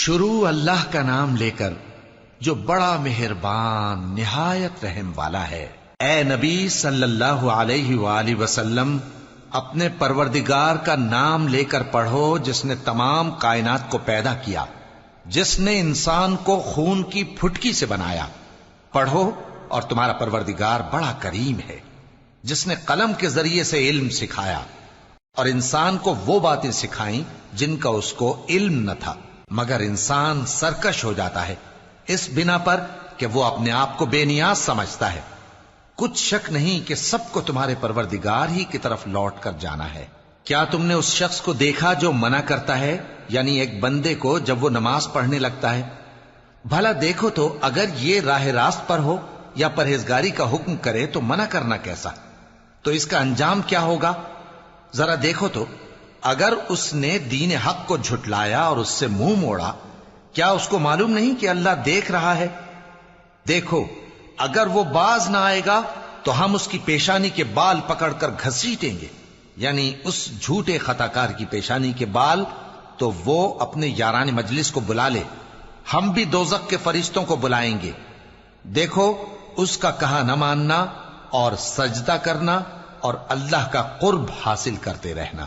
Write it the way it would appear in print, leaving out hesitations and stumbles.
شروع اللہ کا نام لے کر جو بڑا مہربان نہایت رحم والا ہے۔ اے نبی صلی اللہ علیہ وآلہ وسلم، اپنے پروردگار کا نام لے کر پڑھو جس نے تمام کائنات کو پیدا کیا، جس نے انسان کو خون کی پھٹکی سے بنایا۔ پڑھو، اور تمہارا پروردگار بڑا کریم ہے، جس نے قلم کے ذریعے سے علم سکھایا اور انسان کو وہ باتیں سکھائیں جن کا اس کو علم نہ تھا، مگر انسان سرکش ہو جاتا ہے اس بنا پر کہ وہ اپنے آپ کو بے نیاز سمجھتا ہے۔ کچھ شک نہیں کہ سب کو تمہارے پروردگار ہی کی طرف لوٹ کر جانا ہے۔ کیا تم نے اس شخص کو دیکھا جو منع کرتا ہے، یعنی ایک بندے کو جب وہ نماز پڑھنے لگتا ہے؟ بھلا دیکھو تو اگر یہ راہ راست پر ہو یا پرہیزگاری کا حکم کرے تو منع کرنا کیسا؟ تو اس کا انجام کیا ہوگا؟ ذرا دیکھو تو اگر اس نے دین حق کو جھٹلایا اور اس سے منہ موڑا، کیا اس کو معلوم نہیں کہ اللہ دیکھ رہا ہے؟ دیکھو، اگر وہ باز نہ آئے گا تو ہم اس کی پیشانی کے بال پکڑ کر گھسیٹیں گے، یعنی اس جھوٹے خطاکار کی پیشانی کے بال، تو وہ اپنے یاران مجلس کو بلا لے، ہم بھی دوزخ کے فرشتوں کو بلائیں گے۔ دیکھو، اس کا کہا نہ ماننا اور سجدہ کرنا اور اللہ کا قرب حاصل کرتے رہنا۔